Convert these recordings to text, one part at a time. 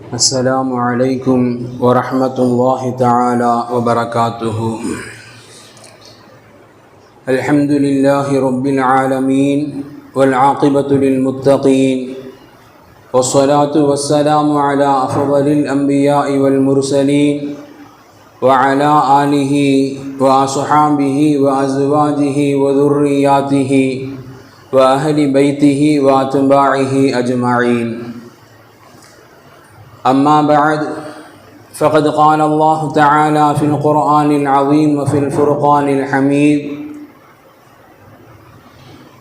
السلام عليكم ورحمة الله تعالى وبركاته. الحمد لله رب العالمين والعاقبة للمتقين والصلاة والسلام على أفضل الأنبياء والمرسلين وعلى آله وأصحابه وأزواجه وذرياته وأهل بيته وأتباعه أجمعين. أما بعد فقد قال الله تعالى في القرآن العظيم وفي الفرقان الحميد: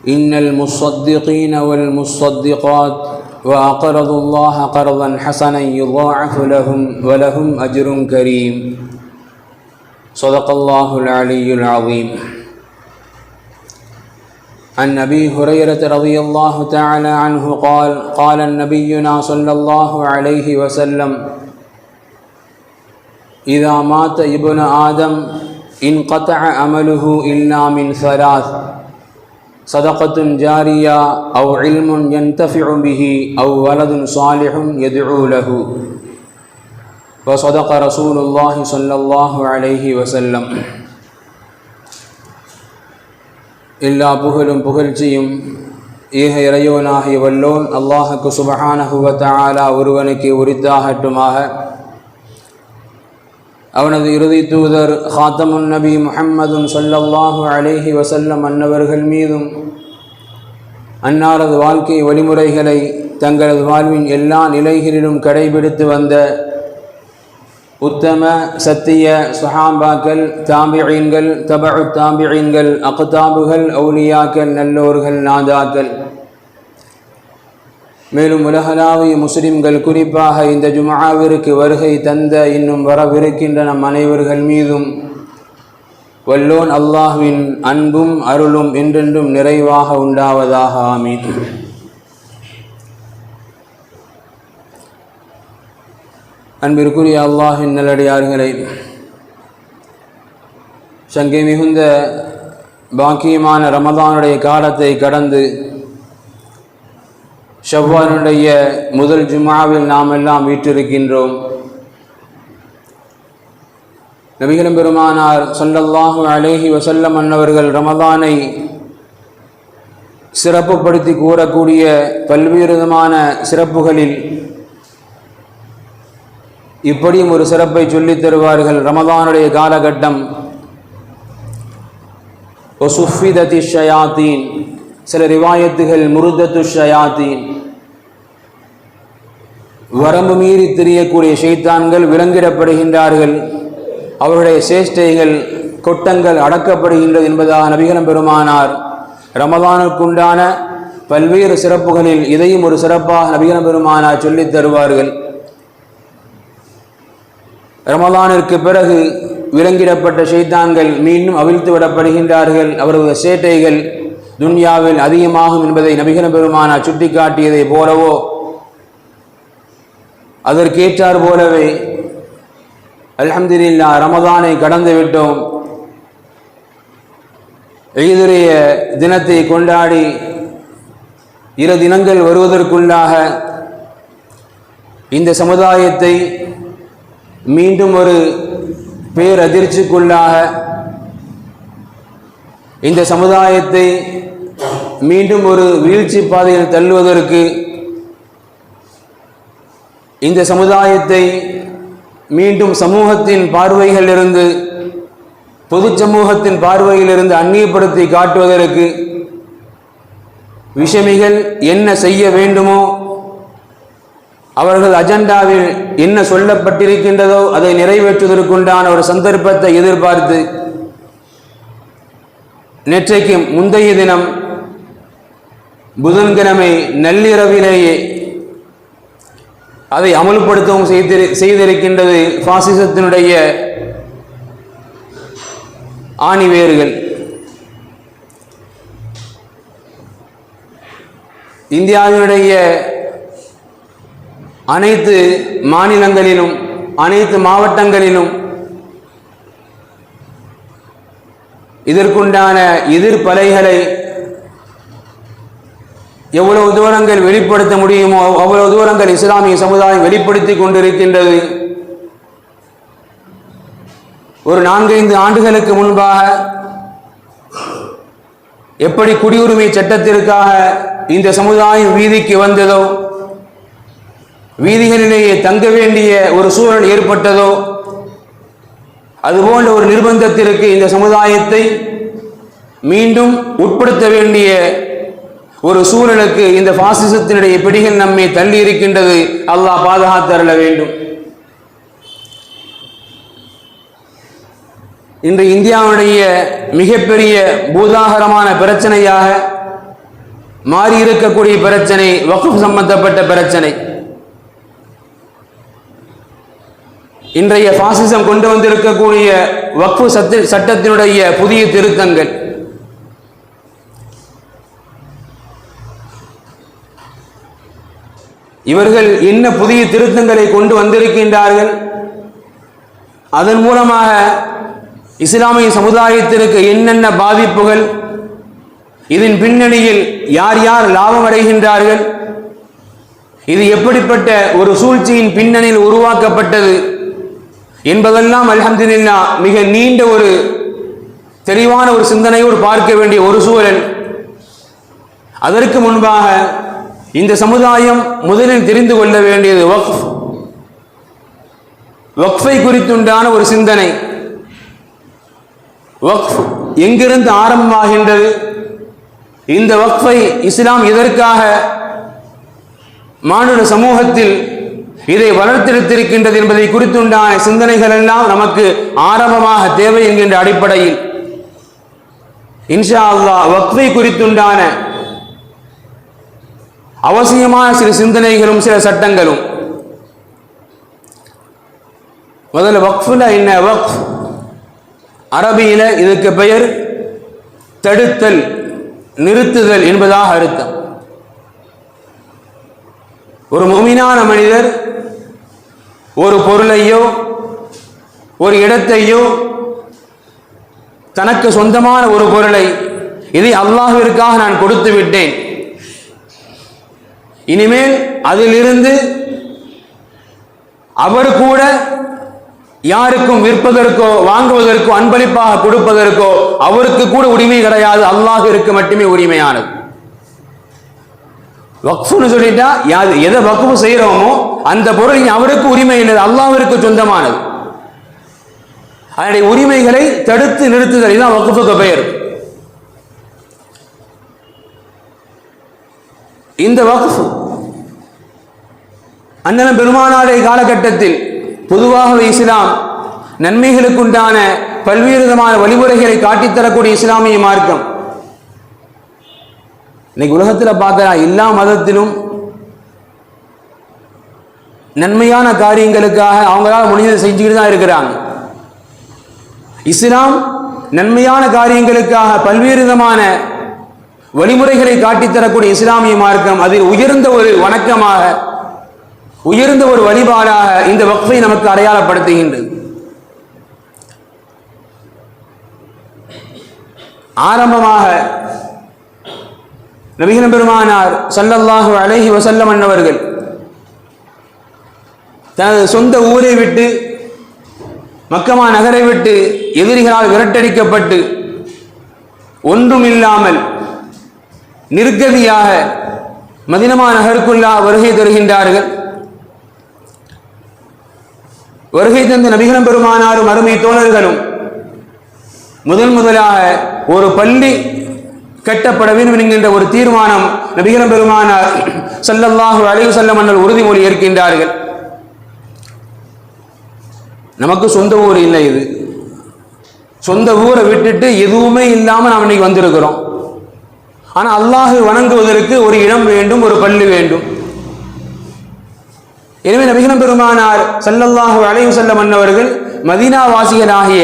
إن المصدقين والمصدقات وأقرضوا الله قرضا حسنا يضاعف لهم ولهم أجر كريم. صدق الله العلي العظيم. عن أبي هريرة رضي الله تعالى عنه قال: قال نبينا صلى الله عليه وسلم: إذا مات ابن آدم انقطع عمله إلا من ثلاث: صدقة جارية أو علم ينتفع به أو ولد صالح يدعو له. وصدق رسول الله صلى الله عليه وسلم. எல்லா புகழும் புகழ்ச்சியும் ஏக இறைவனாகிய வல்லோன் அல்லாஹுக்கு சுப்ஹானஹு வ தஆலா ஒருவனுக்கு உரித்தாகட்டுமாக. அவனது இறுதி தூதர் ஹாத்தமுன் நபி முஹம்மதுன் ஸல்லல்லாஹு அலைஹி வஸல்லம் அன்னவர்கள் மீதும் அன்னாரது வாழ்க்கை வழிமுறைகளை தங்களது வாழ்வின் எல்லா நிலைகளிலும் கடைபிடித்து வந்த உத்தம சத்திய சுஹாபாக்கள், தாபிஈன்கள், தபஉ தாபிஈன்கள், அக்தாபுகள், அவுலியாக்கள், நல்லோர்கள், நாதாக்கள், மேலும் உலகளாவிய முஸ்லிம்கள் குறிப்பாக இந்த ஜும்ஆவிற்கு வருகை தந்த இன்னும் வரவிருக்கின்ற நம் அனைவர்கள் மீதும் வல்லோன் அல்லாஹ்வின் அன்பும் அருளும் என்றென்றும் நிறைவாக உண்டாவதாக. ஆமீன். அன்பிற்குரிய அல்லாஹின் நல்லடியார்களே, சங்கை மிகுந்த பாக்கியமான ரமதானுடைய காலத்தை கடந்து ஷவ்வாலுடைய முதல் ஜும்ஆவில் நாம் எல்லாம் வீற்றிருக்கின்றோம். நபிகள் பெருமானார் ஸல்லல்லாஹு அலைஹி வஸல்லம் அன்னவர்கள் ரமதானை சிறப்புப்படுத்தி கூறக்கூடிய பல்வேறு விதமான சிறப்புகளில் இப்படியும் ஒரு சிறப்பை சொல்லித் தருவார்கள். ரமதானுடைய காலகட்டம் ஒசுஃபிதத்தி ஷயாத்தீன், சில ரிவாயத்துகள் முருதத்து ஷயாத்தீன், வரம்பு மீறி திரியக்கூடிய ஷைத்தான்கள் விலங்கிடப்படுகின்றார்கள், அவருடைய சேஷ்டைகள் கொட்டங்கள் அடக்கப்படுகின்றது என்பதாக நபிகள் பெருமானார் ரமதானுக்குண்டான பல்வேறு சிறப்புகளில் இதையும் ஒரு சிறப்பாக நபிகள் பெருமானார் சொல்லித் தருவார்கள். ரமலானிற்கு பிறகு விலங்கிடப்பட்ட ஷைத்தான்கள் மீண்டும் அவிழ்த்து விடப்படுகின்றார்கள். அவரது சேட்டைகள் துன்யாவில் அதிகமாகும் என்பதை நபிகள் பெருமானார் சுட்டிக்காட்டியதை போலவோ அதற்கேற்றார் போலவே அல்ஹம்துலில்லாஹ் ரமதானை கடந்து விட்டோம். ஈதுடைய தினத்தை கொண்டாடி 2 தினங்கள் வருவதற்குள்ளாக இந்த சமுதாயத்தை மீண்டும் ஒரு பேரதிர்ச்சிக்குள்ளாக, இந்த சமுதாயத்தை மீண்டும் ஒரு வீழ்ச்சி பாதையில் தள்ளுவதற்கு, இந்த சமுதாயத்தை மீண்டும் சமூகத்தின் பார்வைகளிலிருந்து, பொது சமூகத்தின் பார்வையிலிருந்து அந்நியப்படுத்தி காட்டுவதற்கு விஷமிகள் என்ன செய்ய வேண்டுமோ, அவர்கள் அஜெண்டாவில் என்ன சொல்லப்பட்டிருக்கின்றதோ அதை நிறைவேற்றுவதற்குண்டான ஒரு சந்தர்ப்பத்தை எதிர்பார்த்து நேற்றைக்கு முந்தைய தினம் புதன்கிழமை நள்ளிரவிலேயே அதை அமல்படுத்தவும் செய்திருக்கின்றது பாசிசத்தினுடைய ஆணிவேர்கள். இந்தியாவினுடைய அனைத்து மாநிலங்களிலும் அனைத்து மாவட்டங்களிலும் இதற்குண்டான எதிர்ப்பலைகளை எவ்வளவு தூரங்கள் வெளிப்படுத்த முடியுமோ அவ்வளவு தூரங்கள் இஸ்லாமிய சமுதாயம் வெளிப்படுத்தி கொண்டிருக்கின்றது. ஒரு 4-5 ஆண்டுகளுக்கு முன்பாக எப்படி குடியுரிமை சட்டத்திற்காக இந்த சமுதாயம் வீதிக்கு வந்ததோ, வீதிகளிலேயே தங்க வேண்டிய ஒரு சூழல் ஏற்பட்டதோ, அதுபோன்ற ஒரு நிர்பந்தத்திற்கு இந்த சமுதாயத்தை மீண்டும் உட்படுத்த வேண்டிய ஒரு சூழலுக்கு இந்த பாசிசத்தினுடைய பிடிகள் நம்மை தள்ளி இருக்கின்றது. அல்லாஹ் பாதுகாத்தருள வேண்டும். இன்று இந்தியாவுடைய மிகப்பெரிய பூதாகரமான பிரச்சனையாக மாறி இருக்கக்கூடிய பிரச்சனை வக்ஃப் சம்பந்தப்பட்ட பிரச்சனை. இன்றைய பாசிசம் கொண்டு வந்திருக்கக்கூடிய வக்ஃப் சட்டத்தினுடைய புதிய திருத்தங்கள், இவர்கள் என்ன புதிய திருத்தங்களை கொண்டு வந்திருக்கின்றார்கள், அதன் மூலமாக இஸ்லாமிய சமுதாயத்திற்கு என்னென்ன பாதிப்புகள், இதன் பின்னணியில் யார் யார் லாபம் அடைகின்றார்கள், இது எப்படிப்பட்ட ஒரு சூழ்ச்சியின் பின்னணியில் உருவாக்கப்பட்டது என்பதெல்லாம் அல்ஹம்துலில்லாஹ் மிக நீண்ட ஒரு தெளிவான ஒரு சிந்தனையோடு பார்க்க வேண்டிய ஒரு சூழல். அதற்கு முன்பாக இந்த சமுதாயம் முதலில் தெரிந்து கொள்ள வேண்டியது வக்ஃபை குறித்துண்டான ஒரு சிந்தனை. வக்ஃப் எங்கிருந்து ஆரம்பமாகின்றது, இந்த வக்ஃபை இஸ்லாம் எதற்காக மானுட சமூகத்தில் இதை வளர்த்தெடுத்திருக்கின்றது என்பதை குறித்துண்டான சிந்தனைகள் எல்லாம் நமக்கு ஆரம்பமாக தேவை என்கின்ற அடிப்படையில் இன்ஷா அல்லாஹ் வக்ஃபை குறித்துண்டான அவசியமான சில சிந்தனைகளும் சில சட்டங்களும். முதல்ல வக்ஃப்ல என்ன? வக்ஃப் அரபியில இதுக்கு பெயர் தடுத்தல், நிறுத்துதல் என்பதாக அர்த்தம். ஒரு முஃமினான மனிதர் ஒரு பொருளையோ ஒரு இடத்தையோ, தனக்கு சொந்தமான ஒரு பொருளை, இதை அல்லாஹ்விற்காக நான் கொடுத்து விட்டேன், இனிமேல் அதிலிருந்து அவர் கூட யாருக்கும் விற்பதற்கோ வாங்குவதற்கோ அன்பளிப்பாக கொடுப்பதற்கோ அவருக்கு கூட உரிமை கிடையாது, அல்லாஹ்விற்கு மட்டுமே உரிமையானது. வக்ஃப்னு சொல்லிட்டா எதை வக்ஃப் செய்யறோமோ அந்த பொருள் அவருக்கு உரிமை இல்லை, அல்லாஹ்விற்கு சொந்தமானது. அதனுடைய உரிமைகளை தடுத்து நிறுத்துதல், இதுதான் வக்ஃபுக்கு பெயர். இந்த வக்ஃப் அண்ணன் பெருமானாருடைய காலகட்டத்தில் பொதுவாகவே இஸ்லாம் நன்மைகளுக்குண்டான பல்வேறு விதமான வழிமுறைகளை காட்டித்தரக்கூடிய இஸ்லாமிய மார்க்கம். இன்னைக்கு உலகத்தில் பார்த்தா எல்லா மதத்திலும் நன்மையான காரியங்களுக்காக அவங்களால முடிஞ்சதை செஞ்சுக்கிட்டு தான் இருக்கிறாங்க. இஸ்லாம் நன்மையான காரியங்களுக்காக பல்வேறு விதமான வழிமுறைகளை காட்டித்தரக்கூடிய இஸ்லாமிய மார்க்கம். அதில் உயர்ந்த ஒரு வணக்கமாக, உயர்ந்த ஒரு வழிபாடாக இந்த வக்ஃபை நமக்கு அடையாளப்படுத்துகின்றது. ஆரம்பமாக நபிகள் பெருமானார் ஸல்லல்லாஹு அலைஹி வஸல்லம் அன்னவர்கள் தனது சொந்த ஊரை விட்டு, மக்கமா நகரை விட்டு எதிரிகளால் விரட்டடிக்கப்பட்டு ஒன்றும் இல்லாமல் நிர்கதியாக மதீனா நகருக்குள்ளா வருகை தருகின்றார்கள். வருகை தந்த நபிகள் பெருமானாரும் அருமை தோழர்களும் முதலாக ஒரு பள்ளி கட்டப்பட வேண்டும் என்கின்ற ஒரு தீர்மானம் நபிகள் பெருமானார் ஸல்லல்லாஹு அலைஹி வஸல்லம் அவர்கள் உறுதிமொழி ஏற்கின்றார்கள். நமக்கு சொந்த ஊர் இல்லை, இது சொந்த ஊரை விட்டுட்டு எதுவுமே இல்லாமல் நாம் இன்னைக்கு வந்திருக்கிறோம். ஆனால் அல்லாஹை வணங்குவதற்கு ஒரு இடம் வேண்டும், ஒரு பள்ளி வேண்டும். எனவே நபிகள் பெருமானார் ஸல்லல்லாஹு அலைஹி வஸல்லம் அன்னவர்கள் மதீனா வாசிகளாகிய,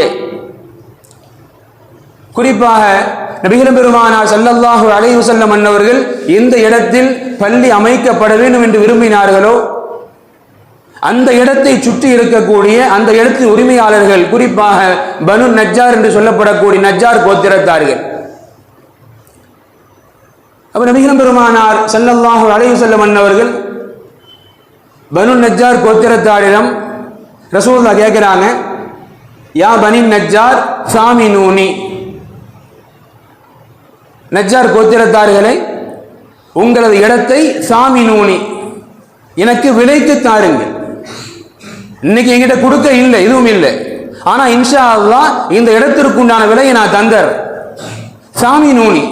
குறிப்பாக நபிகள் பெருமானார் ஸல்லல்லாஹு அலைஹி வஸல்லம் அன்னவர்கள் எந்த இடத்தில் பள்ளி அமைக்கப்பட வேண்டும் என்று விரும்பினார்களோ அந்த இடத்தை சுற்றி இருக்கக்கூடிய அந்த இடத்தின் உரிமையாளர்கள், குறிப்பாக பனு நஜ்ஜார் என்று சொல்லப்படக்கூடிய நஜ்ஜார் கோத்திரத்தார்கள், அப்ப நபிகள் பெருமானார் ஸல்லல்லாஹு அலைஹி வஸல்லம் அன்னவர்கள் பனு நஜ்ஜார் கோத்திரத்தாரிடம் ரசூலுல்லாஹ் கேட்கிறாங்க, யா பனி நஜ்ஜார் சாமினூனி, நஜ்ஜார் கோத்திரத்தார்களை உங்களது இடத்தை சாமினூனி எனக்கு விலைக்கு தாருங்கள். இன்னைக்கு என்கிட்ட கொடுக்க இல்லை, எதுவும் இல்லை, ஆனா இன்ஷா அல்லாஹ் இந்த இடத்திற்குண்டான விலையை நான் தந்தர். சாமினூனி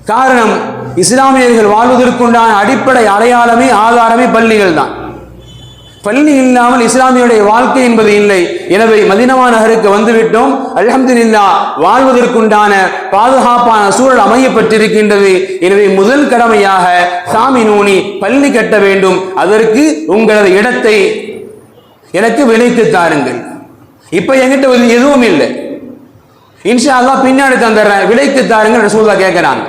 காரணம், இஸ்லாமியர்கள் வாழ்வதற்குண்டான அடிப்படை அடையாளமே ஆதாரமே பள்ளிகள் தான். பள்ளி இல்லாமல் இஸ்லாமியுடைய வாழ்க்கை என்பது இல்லை. எனவே மதீனா நகருக்கு வந்துவிட்டோம், அல்ஹம்துலில்லாஹ் வாழ்வதற்குண்டான பாதுகாப்பான சூழல் அமையப்பட்டிருக்கின்றது. எனவே முதல் கடமையாக சாமினூனி பள்ளி கட்ட வேண்டும், அதற்கு உங்களது இடத்தை எனக்கு விலைக்கு தாருங்கள். இப்ப என்கிட்ட எதுவும் இல்லை, இன்ஷா அல்லாஹ் பின்னாடி தந்துடுறேன், விலைக்கு தாருங்கள் ரசூலுல்லாஹ் கேட்கிறாங்க.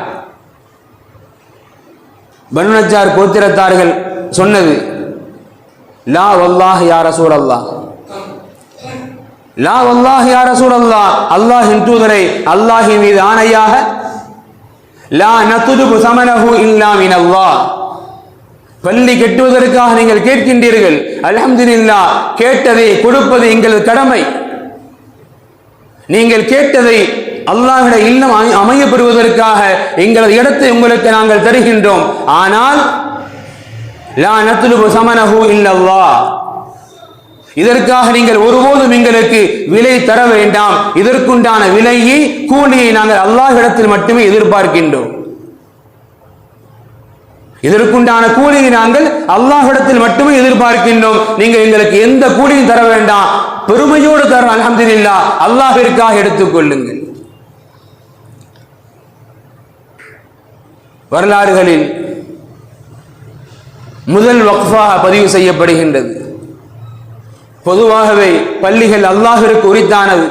பனு நஜ்ஜார் கோத்திரத்தார்கள் சொன்னது, லா வல்லாஹ் யா ரசூலல்லாஹ், லா வல்லாஹ் யா ரசூலல்லாஹ், அல்லாஹ்வின் தூதரை அல்லாஹ்வின் மீது ஆணையாக, லா நத்லுபு ஸமனஹு இல்லா மினல்லாஹ், பள்ளி கட்டுவதற்காக நீங்கள் கேட்கின்றீர்கள், அல்ஹம்துலில்லாஹ் கேட்டதை கொடுப்பது எங்களது கடமை. நீங்கள் கேட்டதை அல்லாஹ்வுடைய இல்லம் அமையப்பெறுவதற்காக எங்களது இடத்தை உங்களுக்கு நாங்கள் தருகின்றோம். ஆனால் லா நத்லுபு ஸமனஹு இல்லல்லாஹ், இதற்காக நீங்கள் ஒருபோதும் எங்களுக்கு விலை தர வேண்டாம். இதற்குண்டான விலையை கூலியை நாங்கள் அல்லாஹ்விடத்தில் மட்டுமே எதிர்பார்க்கின்றோம். இதற்குண்டான கூலியை நாங்கள் அல்லாஹ்விடத்தில் மட்டுமே எதிர்பார்க்கின்றோம். நீங்கள் எங்களுக்கு எந்த கூலியும் தர வேண்டாம், பெருமையோடு தர அல்ஹம்துலில்லாஹ் அல்லாஹ்விற்காக எடுத்துக்கொள்ளுங்கள். வரலாறுகளில் முதல் வக்ஃபாக பதிவு செய்யப்படுகின்றது. பொதுவாகவே பள்ளிகள் அல்லாஹ்விற்கு உரித்தானது.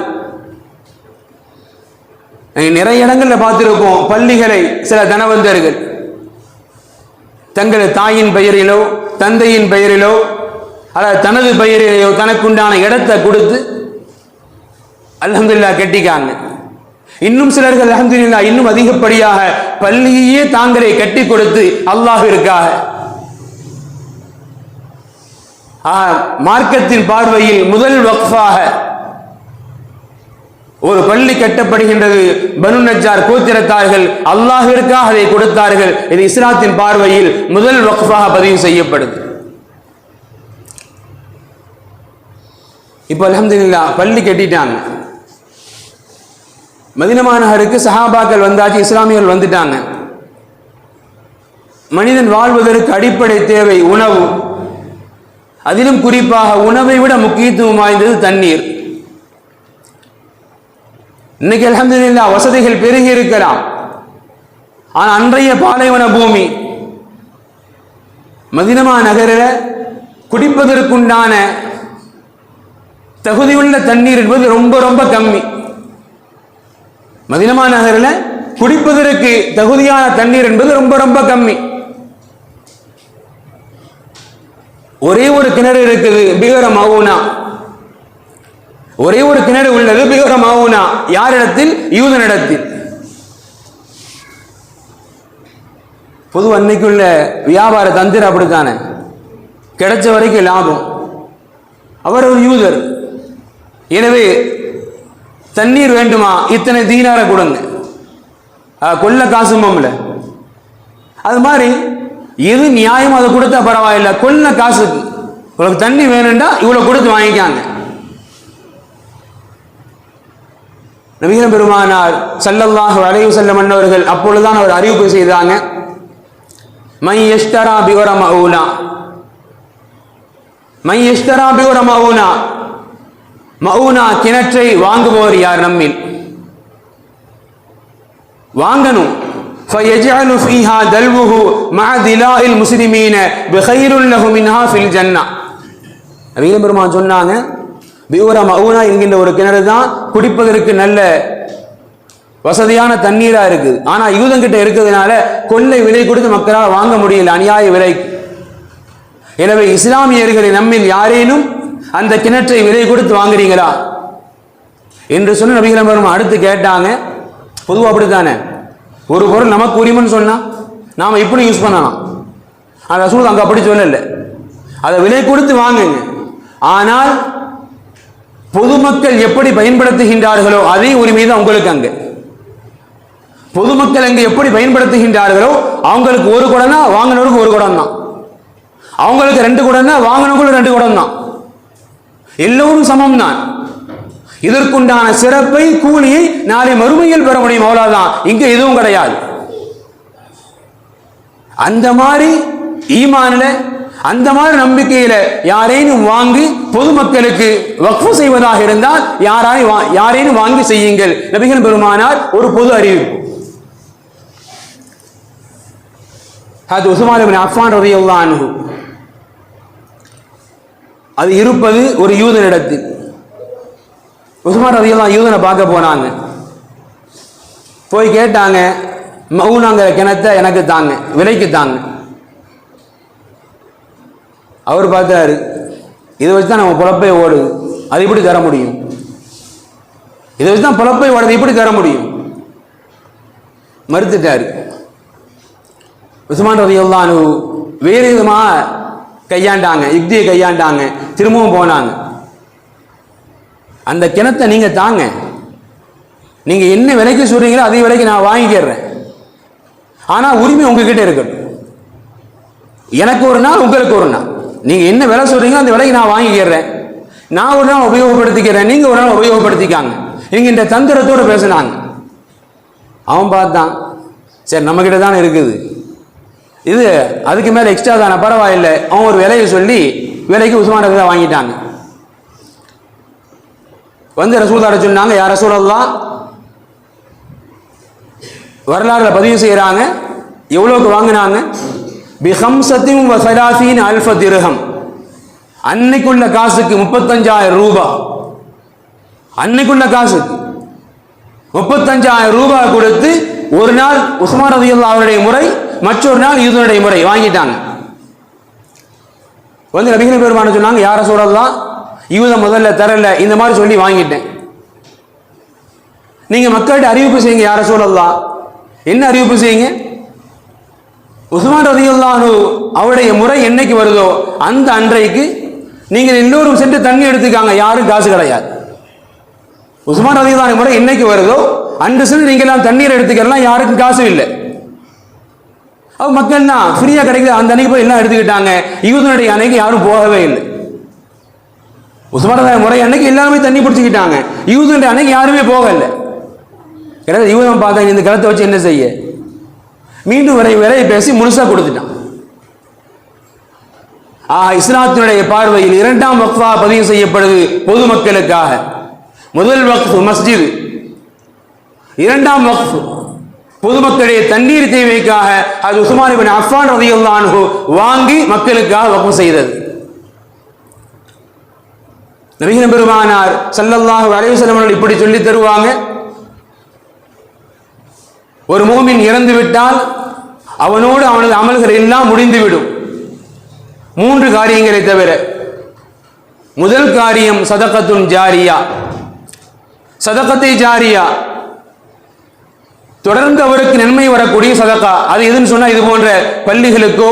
நிறைய இடங்கள்ல பார்த்திருப்போம், பள்ளிகளை சில தனவந்தர்கள் தங்களது தாயின் பெயரிலோ தந்தையின் பெயரிலோ அல்லது தனது பெயரிலோ தனக்குண்டான இடத்தை கொடுத்து அல்ஹம்துலில்லாஹ் கட்டிக்காங்க. இன்னும் சிலர்கள் அல்ஹம்துலில்லாஹ் இன்னும் அதிகப்படியாக பள்ளியே தாங்களே கட்டி கொடுத்து அல்லாஹ்விற்காக. மார்க்கத்தின் பார்வையில் முதல் வக்ஃபாக ஒரு பள்ளி கட்டப்படுகின்றது. பனு நஜ்ஜார் கோத்திரத்தார்கள் அல்லாஹ்விற்காக அதை கொடுத்தார்கள். இது இஸ்லாத்தின் பார்வையில் முதல் வக்ஃபாக பதிவு செய்யப்படுது. இப்போ அல்ஹம்துலில்லாஹ் பள்ளி கட்டிட்டாங்க. மதீனா நகருக்கு சஹாபாக்கள் வந்தாச்சு, இஸ்லாமியர்கள் வந்துட்டாங்க. மனிதன் வாழ்வதற்கு அடிப்படை தேவை உணவு. அதிலும் குறிப்பாக உணவை விட முக்கியத்துவம் வாய்ந்தது தண்ணீர். இன்னைக்கு அல்ஹம்துலில்லாஹ் வசதிகள் பெருகி இருக்கலாம், ஆனால் அன்றைய பாலைவன பூமி மதீனா நகரில் குடிப்பதற்குண்டான தகுதியுள்ள தண்ணீர் என்பது ரொம்ப ரொம்ப கம்மி. மதீனா நகரில் குடிப்பதற்கு தகுதியான தண்ணீர் என்பது ரொம்ப ரொம்ப கம்மி. ஒரே ஒரு கிணறு இருக்குது, பிகர மவுனா. ஒரே ஒரு கிணறு உள்ளது, பிகர மவுனா. யாரிடத்தில்? யூதனிடத்தில். பொது அன்னைக்குள்ள வியாபார தந்திரம் அப்படித்தானே, கிடைச்ச வரைக்கும் லாபம். அவர் ஒரு யூதர், எனவே தண்ணீர் வேண்டுமா, இத்தனை தீனார கொடுங்க, கொள்ள காசுமம்ல. அது மாதிரி எது நியாயம் அதை கொடுத்தா பரவாயில்ல, கொள்ள காசுக்கு உங்களுக்கு தண்ணி வேணும்டா இவ்வளவு கொடுத்து வாங்கிக்காங்க. நபிகள் பெருமானார் ஸல்லல்லாஹு அலைஹி வஸல்லம் அன்னவர்கள் அப்பொழுதுதான் அவர் அறிவிப்பு செய்தாங்க, மை யஷ்தரா பிகர மவுனா, மை யஷ்தரா பிகர மவுனா, மவுனா கிணற்றை வாங்குபவர் யார்? நம்மில் வாங்கணும். فَيَجْعَلُ فِيهَا دَلْوُهُ مَعَ دِلَاءِ الْمُسْلِمِينَ بِخَيْرٌ لَهُ مِنْهَا فِي الْجَنَّةِ. நபிகள் பெருமான் சொன்னாங்க, பிகர மவுனா என்கின்ற ஒரு கிணறு தான் குடிப்பதற்கு நல்ல வசதியான தண்ணீரா இருக்குது. ஆனா யூதங்கிட்ட இருக்கிறதுனால கொள்ளை விலை கொடுத்து மக்களால் வாங்க முடியல, அநியாய விலைக்கு. எனவே இஸ்லாமியர்களை நம்மில் யாரேனும் அந்த கிணற்றை விலை கொடுத்து வாங்குறீங்களா என்று சொன்ன நபிகள் பெருமான் அடுத்து கேட்டாங்க, பொதுவாக அப்படித்தானே, ஒரு பொருள் நமக்கு உரிமைன்னு சொன்னா நாம் இப்படி யூஸ் பண்ணலாம். ஆனால் ரசூல் அங்கே அப்படி சொல்லலை. அதை விலை கொடுத்து வாங்குங்க. ஆனால் பொதுமக்கள் எப்படி பயன்படுத்துகின்றார்களோ அதே உரிமை தான் உங்களுக்கு. அங்கே பொதுமக்கள் அங்கே எப்படி பயன்படுத்துகின்றார்களோ அவங்களுக்கு ஒரு குடம்னா வாங்கினவருக்கு ஒரு குடம் தான், அவங்களுக்கு 2 குடம்னா வாங்கினவங்களுக்கு 2 குடம் தான். எல்லோரும் சமம் தான். இதற்குண்டான சிறப்பை கூலியை நாளை மறுமையில் பெற முடியும், அவ்வளவுதான். இங்க எதுவும் கிடையாது. அந்த மாதிரி ஈமான்ல, அந்த மாதிரி நம்பிக்கையில யாரேனும் வாங்கி பொதுமக்களுக்கு வக்ஃபு செய்வதாக இருந்தால் யாரேனும் வாங்கி செய்யுங்கள். நபிகள் பெருமானார் ஒரு பொது அறிவிப்பு. அது உஸ்மான் இப்னு அஃபான் ரலியல்லாஹு அன்ஹு, அது இருப்பது ஒரு யூதனிடத்தில். உஸ்மான் ரலியல்லாஹு யூதனை பார்க்க போனாங்க. போய் கேட்டாங்க, மவுனாங்கிற கிணத்தை எனக்கு தாங்க, விலைக்கு தாங்க. அவர் பார்த்தாரு, இதை வச்சு தான் நம்ம பொழப்பை ஓடுது, அது இப்படி தர முடியும். இதை வச்சு தான் பொழப்பை ஓடுது, இப்படி தர முடியும். மறுத்துட்டாரு. உஸ்மான் ரலியல்லாஹு அன்ஹு வேறு விதமாக கையாண்டாங்க, யுக்தியை கையாண்டாங்க. திரும்பவும் போனாங்க. அந்த கிணத்தை நீங்க தாங்க, நீங்க என்ன விலைக்கு சொல்றீங்களோ அதே விலைக்கு நான் வாங்கிக்கிறேன். ஆனா உரிமை உங்ககிட்ட இருக்கட்டும். எனக்கு ஒரு நாள், உங்களுக்கு ஒரு நாள். நீங்க என்ன விலை சொல்றீங்களோ அந்த விலைக்கு நான் வாங்கிக்கிறேன். நான் ஒரு நாள் உபயோகப்படுத்திக்கிறேன், நீங்க ஒரு நாள் உபயோகப்படுத்திக்காங்க. நீங்க இந்த தந்திரத்தோடு பேசினாங்க. அவன் பார்த்தான், சரி நம்ம கிட்ட தானே இருக்குது, இது அதுக்கு மேல எக்ஸ்ட்ரா தானே, பரவாயில்லை. அவன் ஒரு விலையை சொல்லி விலைக்கு உஸ்மான் ரலியல்லாஹு வாங்கிட்டாங்க. வந்து ரசூலுல்லாஹ் சொன்னாங்க, யா ரசூலல்லாஹ், வரலாறுல பதிவு செய்யறாங்க, எவ்வளவுக்கு வாங்கினாங்க? பிஹம்சத்தின் வஸலாசீன அல்ஃப திர்ஹம். அன்னைக்குள்ள காசுக்கு 35,000 ரூபாய். அன்னைக்குள்ள காசுக்கு 35,000 ரூபாய் கொடுத்து ஒரு நாள் உஸ்மான் ரலியல்லாஹு அவருடைய முறை, மற்றொரு நாள் யூதனுடைய முறை வாங்கிட்டாங்க. வந்து நபிகள் பெருமானார் சொன்னாங்க, யா ரசூலல்லாஹ், யூதன் முதல்ல தரல, இந்த மாதிரி சொல்லி வாங்கிட்டேன். நீங்க மக்கள்கிட்ட அறிவிப்பு செய்யுங்க யா ரசூலல்லாஹ். என்ன அறிவிப்பு செய்யுங்க? உஸ்மான் ரலியல்லாஹு அவருடைய முறை என்னைக்கு வருதோ அந்த அன்றைக்கு நீங்கள் எல்லோரும் சென்று தண்ணி எடுத்துக்காங்க, யாரும் காசு கிடையாது. உஸ்மான் ரலியல்லாஹு முறை என்னைக்கு வருதோ அன்று சென்று நீங்க எல்லாம் தண்ணீர் எடுத்துக்கலாம், யாருக்கும் காசு இல்லை. மக்கள் தான் ஃப்ரீயா கிடைக்குது, அந்த அன்னைக்கு போய் எல்லாம் எடுத்துக்கிட்டாங்க. யூதனுடைய அன்னைக்கு யாரும் போகவே இல்லை. உஸ்மான் ரலியல்லாஹு முறை அன்னைக்கு எல்லாருமே தண்ணி பிடிச்சிக்கிட்டாங்க, யூதனுடைய அன்னைக்கு யாருமே போகல. யூதன் பார்த்தாங்க, இந்த கலத்தை வச்சு என்ன செய்ய, மீண்டும் விலையை பேசி முழுசா கொடுத்துட்டான். இஸ்லாத்தினுடைய பார்வையில் 2ஆம் வக்ஃபா பதிவு செய்யப்படுது பொதுமக்களுக்காக. முதல் வக்ஃப் மஸ்ஜித், 2ஆம் வக்ஃப் பொதுமக்களுடைய தண்ணீர் தேவைக்காக அது உஸ்மான் இப்னு அஃபான் ரலியல்லாஹு அன்ஹு வாங்கி மக்களுக்காக வக்ஃப் செய்தது. நபிகள் பெருமானார் ஸல்லல்லாஹு அலைஹி வஸல்லம் அவர்கள் இப்படி சொல்லி தருவாங்க, ஒரு மூமின் இறந்து விட்டால் அவனோடு அவனது அமல்கள் எல்லாம் முடிந்துவிடும், 3 காரியங்களை தவிர. முதல் காரியம் சதகத்துன் ஜாரியா, சதகத்தை ஜாரியா, தொடர்ந்து அவருக்கு நன்மை வரக்கூடிய சதகா. அது எதுன்னு சொன்னா, இது போன்ற பள்ளிகளுக்கோ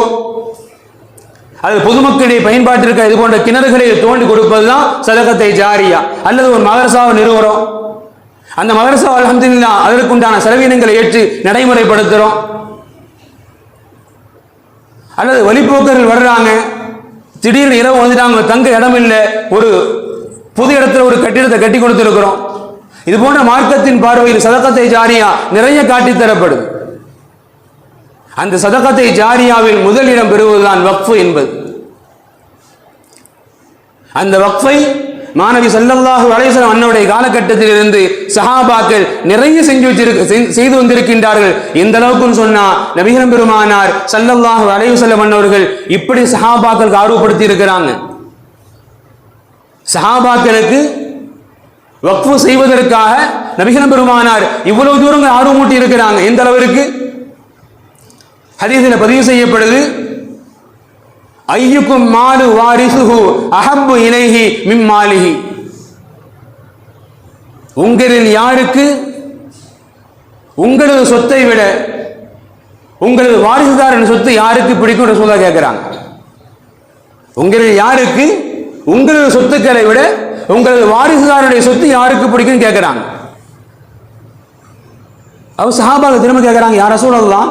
அது பொதுமக்களுடைய பயன்பாட்டிற்கு இது போன்ற கிணறுகளை தோண்டி கொடுப்பதுதான் சதகத்தை ஜாரியா. அல்லது ஒரு மதரசாவை நிறுவனம், அந்த மதரசா அல்ஹம்துலில்லாஹ் அதற்குண்டான செலவினங்களை ஏற்று நடைமுறைப்படுத்துறோம். அல்லது வழிபோக்கர்கள் வர்றாங்க, திடீர்னு இரவு வந்துட்டாங்க, தங்க இடம் இல்லை, ஒரு புது இடத்துல ஒரு கட்டிடத்தை கட்டி கொடுத்திருக்கிறோம். இது போன்ற மார்க்கத்தின் பார்வையில் சதகத்தை ஜாரியா நிறைய காட்டி தரப்படுது. அந்த சதகத்தை ஜாரியாவில் முதல் இடம் பெறுவதுதான் வக்ஃப் என்பது. அந்த வக்ஃபை மாணவி ஸல்லல்லாஹு அலைஹி வஸல்லம் அன்னுடைய காலகட்டத்தில் இருந்து சஹாபாக்கள் நிறைய செய்து வந்திருக்கின்றார்கள். எந்த அளவுக்கு சொன்னா, நபிகள் பெருமானார் ஸல்லல்லாஹு அலைஹி வஸல்லம் அன்னவர்கள் இப்படி சஹாபாக்களுக்கு ஆர்வப்படுத்தி இருக்கிறாங்க. சஹாபாக்களுக்கு வக்ஃபு செய்வதற்காக நபிகள் பெருமானார் இவ்வளவு தூரம் ஆர்வமூட்டி இருக்கிறாங்க. எந்த அளவிற்கு ஹதீஸில் பதிவு செய்யப்படுது, ஐயுக்கும் மாலு வாரிசுஹு அஹப்பு இலைஹி மின் மாலிஹி. உங்களில் யாருக்கு உங்களது சொத்தை விட உங்களது வாரிசுதாரன் சொத்து யாருக்கு பிடிக்கும் ரசூலுல்லாஹ் கேட்கிறாங்க. உங்களது யாருக்கு உங்களது சொத்துக்களை விட உங்களது வாரிசுதாரனுடைய சொத்து யாருக்கு பிடிக்கும் கேட்கிறாங்க. அவர் சஹாபாக்கள் திரும்ப கேட்கிறாங்க, யா ரசூலல்லாஹ்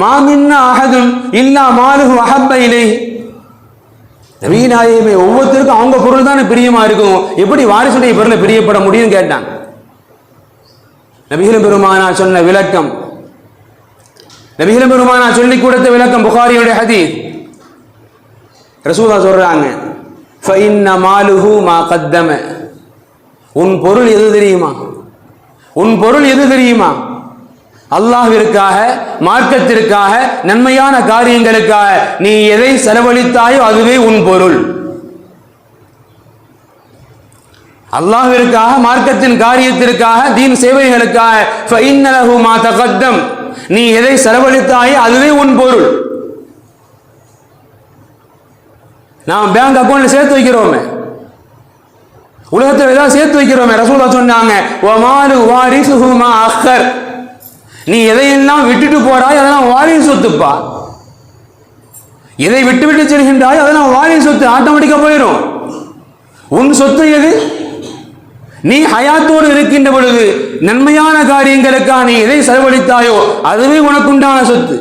மா மின்னா அஹதுன் இல்லா மாலுஹு அஹப்ப இலைஹி. நபியே நாயகமே, ஒவ்வொருத்தருக்கும் அவங்க பொருள் தானே பிரியமா இருக்கும், எப்படி வாரிசுடைய பொருளை பிரியப்பட முடியும் கேட்டாங்க. நபிகள் பெருமானார் சொன்ன விளக்கம், நபிகள் பெருமானார் சொல்லிக் கொடுத்த விளக்கம் புகாரியுடைய ஹதீஸ். ரசூலுல்லாஹ் சொல்றாங்க, ஃபஇன்ன மாலுஹு மா கத்தம. உன் பொருள் எது தெரியுமா? உன் பொருள் எது தெரியுமா? அல்லாஹ்விற்காக, மார்க்கத்திற்காக, நன்மையான காரியங்களுக்காக நீ எதை செலவழித்தாயோ அதுவே உன் பொருள். அல்லாஹ்விற்காக, மார்க்கத்தின் காரியத்திற்காக, தீன் சேவைகளுக்காக ஃபஇன்ன லஹு மா தகத்தம். நீ எதை செலவழித்தாயோ அதுவே உன் பொருள். நாம் பேங்க் அக்கௌண்ட்ல சேர்த்து வைக்கிறோமே, உலகத்தில் ஏதாவது சேர்த்து வைக்கிறோமே, ரசூலுல்லாஹ் சொன்னாங்க வமாலு வாரிசுஹு மா அக்கர். நீ எதையெல்லாம் விட்டுட்டு போறாய் அதெல்லாம் வாரிசு சொத்துப்பா. எதை விட்டு விட்டு செல்கின்றாய் அதெல்லாம் வாரிசு சொத்து, ஆட்டோமேட்டிக்கா போயிடும். உன் சொத்து எது? நீ ஹயாத்தோடு இருக்கின்ற பொழுது நன்மையான காரியங்களுக்காக நீ எதை செலவழித்தாயோ அதுவே உனக்குண்டான சொத்து.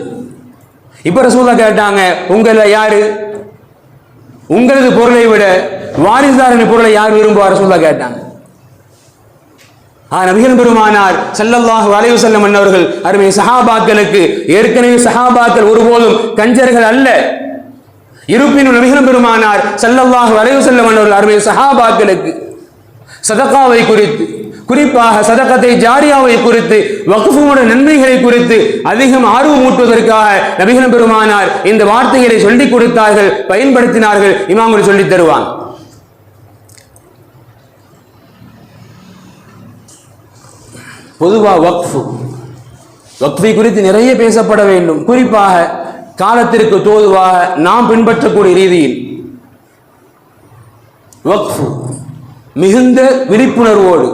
இப்ப ரசூலுல்லாஹ் கேட்டாங்க, உங்கள யாரு உங்களது பொருளை விட வாரிசுதாரன் பொருளை யார் விரும்புவார்? ரசூலுல்லாஹ் கேட்டாங்க. நபிகள் பெருமானார் ஸல்லல்லாஹு அலைஹி வஸல்லம் அவர்கள் அருமை சஹாபாக்களுக்கு, ஏற்கனவே சஹாபாக்கள் ஒருபோதும் கஞ்சர்கள் அல்ல, இருப்பினும் நபிகள் பெருமானார் ஸல்லல்லாஹு அலைஹி வஸல்லம் அவர்கள் அருமை சஹாபாக்களுக்கு சதகாவை குறித்து, குறிப்பாக சதகத்தை ஜாரியாவை குறித்து, வக்ஃபுடைய நன்மைகளை குறித்து அதிகம் ஆர்வம் ஊட்டுவதற்காக நபிகள் பெருமானார் இந்த வார்த்தைகளை சொல்லிக் கொடுத்தார்கள், பயன்படுத்தினார்கள். இமாம்கள் சொல்லித் தருவாங்க. பொதுவாக வக்ஃபை குறித்து நிறைய பேசப்பட வேண்டும். குறிப்பாக காலத்திற்கு தோதுவாக நாம் பின்பற்றக்கூடிய ரீதியில் வக்ஃப் மிகுந்த விழிப்புணர்வோடு,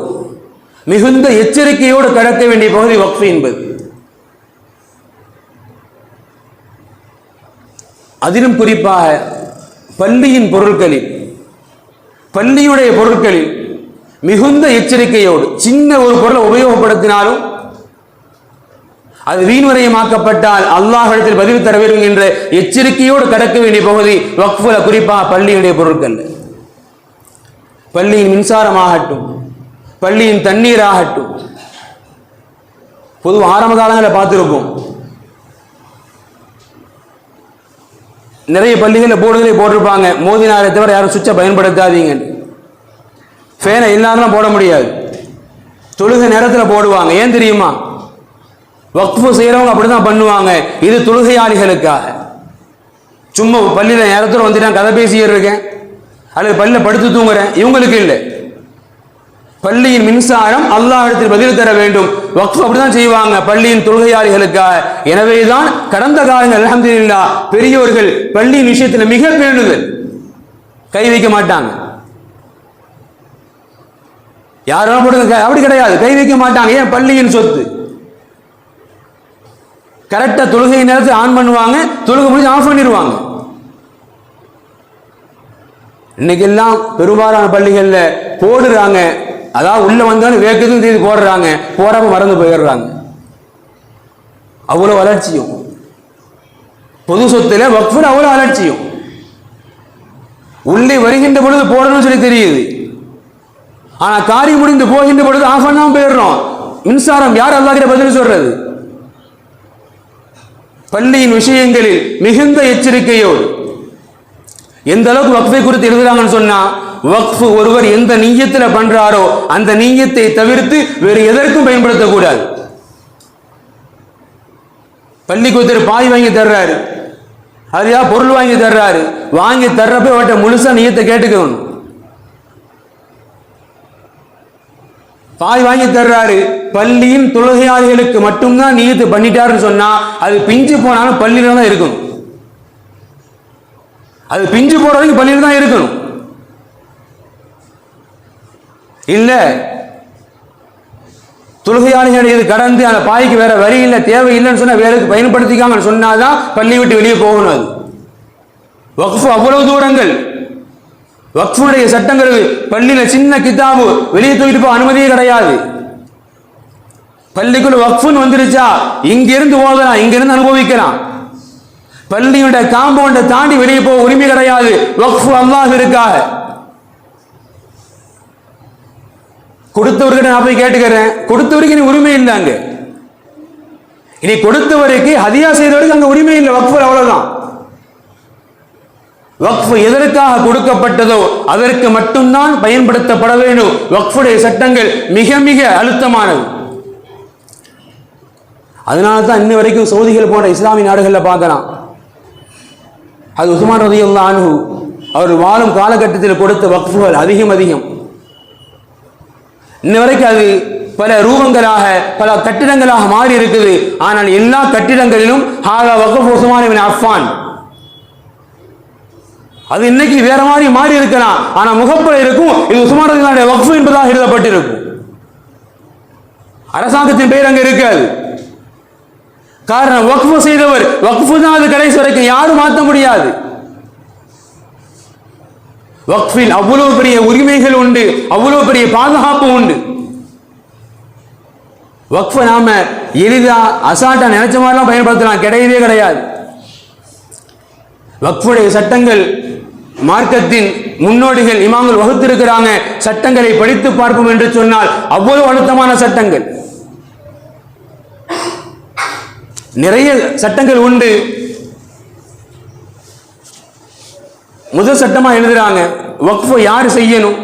மிகுந்த எச்சரிக்கையோடு கடக்க வேண்டிய பகுதி வக்ஃப் என்பது. அதிலும் குறிப்பாக பள்ளியின் பொருட்களில், பள்ளியுடைய பொருட்களில் மிகுந்த எச்சரிக்கையோடு, சின்ன ஒரு பொருளை உபயோகப்படுத்தினாலும் அது வீண்வரையமாக்கப்பட்டால் அல்லாஹ்விடத்தில் பதிவு தர வேண்டும் என்ற எச்சரிக்கையோடு கடக்க வேண்டிய பகுதி வக்ஃப்ல, குறிப்பாக பள்ளியுடைய பொருட்கள். பள்ளியின் மின்சாரமாகட்டும், பள்ளியின் தண்ணீராகட்டும். பொதுவாக ஆரம்ப காலங்களில் பார்த்திருப்போம், நிறைய பள்ளிகளில் போர்டுகளை போட்டிருப்பாங்க, மோதினாரை தவிர யாரும் சுவிட்சை பயன்படுத்தாதீங்க. ஃபேனை எல்லாரும் போட முடியாது, தொழுகை நேரத்தில் போடுவாங்க. ஏன் தெரியுமா? வக்ஃபு செய்யறவங்க அப்படிதான் பண்ணுவாங்க. இது தொழுகையாளிகளுக்காக. சும்மா பள்ளியில் நேரத்தில் வந்துட்டு நான் கதை பேசிட்டு இருக்கேன் அல்லது பள்ளியில் படுத்து தூங்குறேன், இவங்களுக்கு இல்லை. பள்ளியின் மின்சாரம் அல்லாஹ்விடத்தில் பதில் தர வேண்டும். வக்ஃப் அப்படிதான் செய்வாங்க, பள்ளியின் தொழுகையாளிகளுக்காக. எனவேதான் கடந்த காலங்கள் அல்ஹம்துலில்லாஹ் பெரியோர்கள் பள்ளியின் விஷயத்தில் மிக பேணுதல், கை வைக்க மாட்டாங்க. யாரும் அப்படி கிடையாது, கை வைக்க மாட்டாங்க. ஏன்? பள்ளியின் சொத்து. கரெக்டா தொழுகை நேரத்தை ஆன் பண்ணுவாங்க, தொழுகை முடிஞ்சு ஆஃப் பண்ணிடுவாங்க. இன்னைக்கு எல்லாம் பெரும்பாலான பள்ளிகள்ல போடுறாங்க, அதாவது உள்ள வந்தாலும் வேக்கத்தும் செய்து போடுறாங்க, போடாம மறந்து போயிடுறாங்க. அவ்வளவு அலட்சியம் பொது சொத்துல, வக்ஃப்ல அவ்வளவு அலட்சியம். உள்ளே வருகின்ற பொழுது போடணும்னு சொல்லி தெரியுது, ஆனா காரியம் முடிந்து போகின்ற பொழுது ஆஃப் பண்ணாம போயிடுறோம். மின்சாரம் யார் அல்லாஹ்கிட்ட பதில் சொல்றது? பள்ளியின் விஷயங்களில் மிகுந்த எச்சரிக்கையோடு. எந்த அளவுக்கு வக்ஃபை குறித்து எழுதுறாங்கன்னு சொன்னா, வக்ஃப் ஒருவர் எந்த நீயத்தில் பண்றாரோ அந்த நீயத்தை தவிர்த்து வேறு எதற்கும் பயன்படுத்தக்கூடாது. பள்ளிக்கு ஒருத்தர் பாய் வாங்கி தர்றாரு, அதுயா பொருள் வாங்கி தர்றாரு, வாங்கி தர்றப்ப அவட்ட முழுசா நீயத்தை கேட்டுக்கணும். பாய் வாங்கி தர்றாரு, பள்ளியின் தொழுகையாளிகளுக்கு மட்டும்தான் நீயத்து பண்ணிட்டாருன்னு சொன்னா அது பிஞ்சு போனாலும் பள்ளியில தான் இருக்கணும். அது பிஞ்சு போற வரைக்கும் பள்ளியில தான் இருக்கணும். இல்ல தொழுகையாளிகள் இது கடந்து அந்த பாய்க்கு வேற வரி இல்லை தேவையில்லைன்னு சொன்னா வேலைக்கு பயன்படுத்திக்காங்கன்னு சொன்னாதான் பள்ளி விட்டு வெளியே போகணும். அது வக்ஃபு அவ்வளவு தூரங்கள். வக்ஃபுடைய சட்டங்கள் பள்ளியில சின்ன கிதாபு வெளியே தூக்கிட்டு போக அனுமதியே கிடையாது. பள்ளிக்குள்ள வக்ஃபுன்னு வந்துருச்சா இங்கிருந்து ஓதலாம், இங்கிருந்து அனுபவிக்கலாம். பள்ளியோட காம்பவுண்டை தாண்டி வெளியே போக உரிமை கிடையாது. வக்ஃபு அல்லாஹ் இருக்காக. கொடுத்தவர்கிட்ட நான் போய் கேட்டுக்கிறேன், கொடுத்தவருக்கு நீ உரிமை இல்லை. அங்க இனி கொடுத்தவருக்கு ஹதியா செய்தவருக்கு அங்க உரிமை இல்லை. வக்ஃபு அவ்வளவுதான். வக்ஃபு எதற்காக கொடுக்கப்பட்டதோ அதற்கு மட்டும்தான் பயன்படுத்தப்பட வேண்டும். வக்ஃபுடைய சட்டங்கள் மிக மிக அழுத்தமானது. அதனால தான் இன்ன வரைக்கும் சவுதிகள் போன்ற இஸ்லாமிய நாடுகளில் பார்க்கலாம். அது உஸ்மான் ரலியல்லாஹு அன்ஹு அவர் வாழும் காலகட்டத்தில் கொடுத்த வக்ஃபுகள் அதிகம். இன்ன வரைக்கும் அது பல ரூபங்களாக பல கட்டிடங்களாக மாறி இருக்குது. ஆனால் எல்லா கட்டிடங்களிலும் ஹாதா வக்ஃபு உஸ்மான் இப்னு அஃபான். அது இன்னைக்கு வேற மாதிரி மாறி இருக்கலாம். ஆனா முகப்புல இருக்கும் இது உஸ்மான் ரலியல்லாஹு வக்ஃபு என்பதாக எழுதப்பட்டிருக்கும். அரசாங்கத்தின் பெயர் அங்க இருக்காது. காரணம் வக்ஃபு செய்தவர் வக்ஃபு தான். அது கடைசி வரைக்கும் யாரும் மாற்ற முடியாது. வக்ஃபில் அவ்வளவு பெரிய உரிமைகள் உண்டு, அவ்வளவு பெரிய பாதுகாப்பு உண்டு. வக்ஃபை நாம எளிதா அசால்ட்டா நினைச்ச மாதிரிலாம் பயன்படுத்தலாம், கிடையவே கிடையாது. வக்ஃபுடைய சட்டங்கள் மார்க்கத்தின் முன்னோடிகள் இமாம்கள் வகுத்திருக்கிறாங்க. சட்டங்களை படித்து பார்ப்போம் என்று சொன்னால் அவ்வளவு அழுத்தமான சட்டங்கள், நிறைய சட்டங்கள் உண்டு. முதல் சட்டமா எழுதுறாங்க வக்ஃபை யார் செய்யணும்?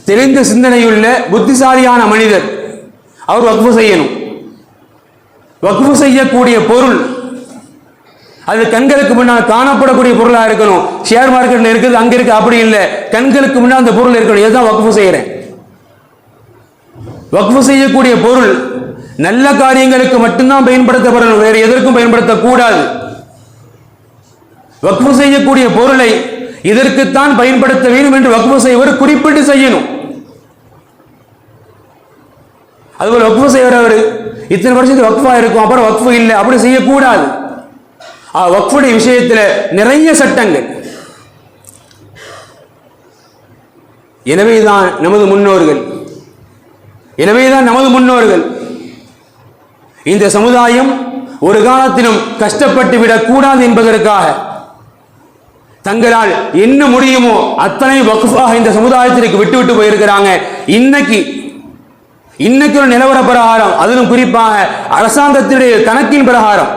தெளிந்த சிந்தனையுள்ள புத்திசாலியான மனிதர் அவர் வக்ஃபு செய்யணும். வக்ஃபு செய்யக்கூடிய பொருள் அது கண்களுக்கு முன்னால் காணப்படக்கூடிய பொருளா இருக்கணும். ஷேர் மார்க்கெட்ல இருக்குது அங்க இருக்கு அப்படி இல்லை, கண்களுக்கு முன்னால் அந்த பொருள் இருக்கணும். இதுதான் வக்ஃபு செய்யறேன். வக்ஃபு செய்யக்கூடிய பொருள் நல்ல காரியங்களுக்கு மட்டும்தான் பயன்படுத்தப்படணும், வேறு எதற்கும் பயன்படுத்தக்கூடாது. வக்ஃபு செய்யக்கூடிய பொருளை இதற்குத்தான் பயன்படுத்த வேண்டும் என்று வக்ஃபு செய்வர் குறிப்பிட்டு செய்யணும். அதுபோல் வக்ஃபு செய்கிறவர் இத்தனை வருஷத்துக்கு வக்ஃபா இருக்கும் அப்புறம் வக்ஃபு இல்லை அப்படி செய்யக்கூடாது. வக்ஃபுடைய விஷயத்தில் நிறைய சட்டங்கள். எனவேதான் நமது முன்னோர்கள் இந்த சமுதாயம் ஒரு காலத்திலும் கஷ்டப்பட்டு விடக் கூடாது என்பதற்காக தங்களால் என்ன முடியுமோ அத்தனை வக்ஃபாக இந்த சமுதாயத்திற்கு விட்டு போயிருக்கிறாங்க. இன்னைக்கு ஒரு நிலவர பிரகாரம், அதிலும் குறிப்பாக அரசாங்கத்தினுடைய கணக்கின் பிரகாரம்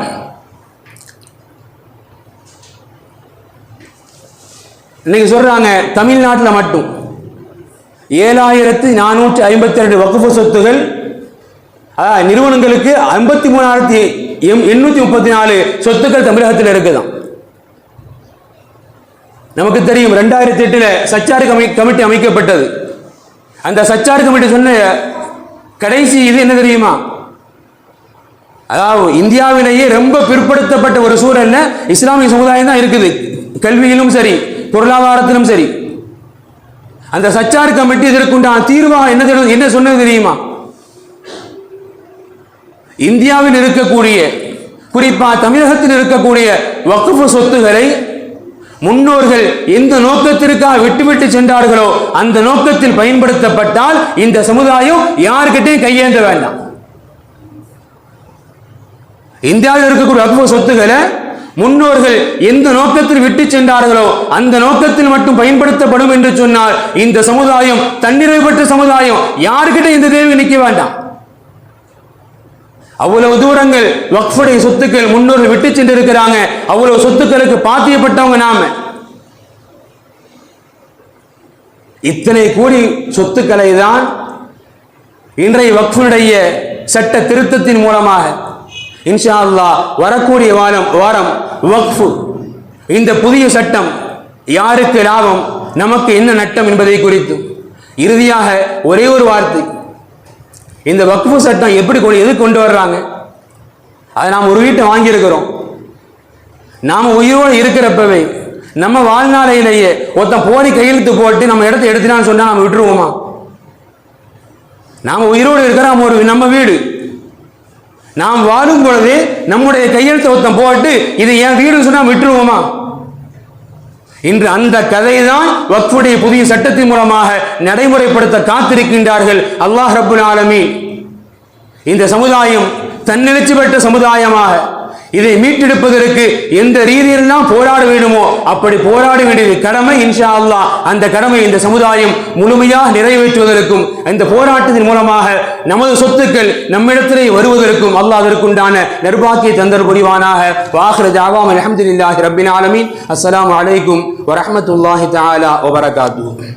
இன்னைக்கு சொல்றாங்க தமிழ்நாட்டில் மட்டும் 7452 வக்ஃபு சொத்துகள் நிறுவனங்களுக்கு 53,834 சொத்துக்கள் தமிழகத்தில் இருக்குதான். நமக்கு தெரியும் 2008 சச்சார் கமிட்டி அமைக்கப்பட்டது. அந்த சச்சார் கமிட்டி சொன்ன கடைசி இது என்ன தெரியுமா? அதாவது இந்தியாவிலேயே ரொம்ப பிற்படுத்தப்பட்ட ஒரு சூழல்ல இஸ்லாமிய சமுதாயம் தான் இருக்குது, கல்வியிலும் சரி பொருளாதாரத்திலும் சரி. அந்த சச்சார் கமிட்டி இதற்குண்டான தீர்வாக என்ன சொன்னது தெரியுமா? இந்தியாவில் இருக்கக்கூடிய குறிப்பா தமிழகத்தில் இருக்கக்கூடிய வக்ஃபு சொத்துக்களை முன்னோர்கள் எந்த நோக்கத்திற்காக விட்டுவிட்டு சென்றார்களோ அந்த நோக்கத்தில் பயன்படுத்தப்பட்டால் இந்த சமுதாயம் யாருக்கிட்டையும் கையேந்த வேண்டாம். இந்தியாவில் இருக்கக்கூடிய வக்ஃபு சொத்துக்களை முன்னோர்கள் எந்த நோக்கத்தில் விட்டு சென்றார்களோ அந்த நோக்கத்தில் மட்டும் பயன்படுத்தப்படும் என்று சொன்னால் இந்த சமுதாயம் தன்னிறைவு பெற்ற சமுதாயம், யாருக்கிட்ட இந்த தேவை நிற்க வேண்டாம். அவ்வளவு தூரங்கள் வக்ஃபுடைய சொத்துக்கள் முன்னோர்கள் விட்டு சென்றிருக்கிறாங்க. அவ்வளவு சொத்துக்களுக்கு பாத்தியப்பட்டவங்க நாம. இத்தனை கோடி சொத்துக்களை தான் இன்றைய வக்ஃபுடைய சட்ட திருத்தத்தின் மூலமாக இன்ஷா அல்லாஹ் வரக்கூடிய வாரம் வக்ஃபு இந்த புதிய சட்டம் யாருக்கு லாபம், நமக்கு என்ன நட்டம் என்பதை குறித்து இறுதியாக ஒரே ஒரு வார்த்தை. இந்த வக்ஃபு சட்டம் எது கொண்டு வர்றாங்க? அதை நாம் ஒரு வீட்டை வாங்கியிருக்கிறோம். நாம் உயிரோடு இருக்கிறப்பவே நம்ம வாழ்நாளையிலேயே ஒருத்தன் போரி கையெழுத்து போட்டு நம்ம இடத்தை எடுத்துனான்னு சொன்னா நம்ம விட்டுருவோமா? நாம் உயிரோடு இருக்கிறோம், நம்ம வீடு நாம் வாழும் பொழுது நம்முடைய கையெழுத்து ஒருத்தம் போட்டு இது என் வீடுன்னு சொன்னா விட்டுருவோமா? இன்று அந்த கதை தான் வக்ஃபுடைய புதிய சட்டத்தின் மூலமாக நடைமுறைப்படுத்த காத்திருக்கின்றார்கள். அல்லாஹ் ரப்புல் ஆலமீன் இந்த சமுதாயம் தன்னெழுச்சி பெற்ற சமுதாயமாக இதை மீட்டெடுப்பதற்கு எந்த ரீதியிலாம் போராட வேண்டுமோ அப்படி போராட வேண்டியது கடமை. இன்ஷா அல்லாஹ் அந்த கடமை இந்த சமுதாயம் முழுமையாக நிறைவேற்றுவதற்கும் இந்த போராட்டத்தின் மூலமாக நமது சொத்துக்கள் நம்மிடத்திலே வருவதற்கும் அல்லாஹ் அதற்குண்டான நற்பாக்கிய தந்தர் புரிவானாக. வாஹிரு தஅவானா அல்ஹம்துலில்லாஹி ரப்பில் ஆலமீன். அஸ்ஸலாமு அலைக்கும் வரஹ்மத்துல்லாஹி தஆலா வபரகாத்துஹு.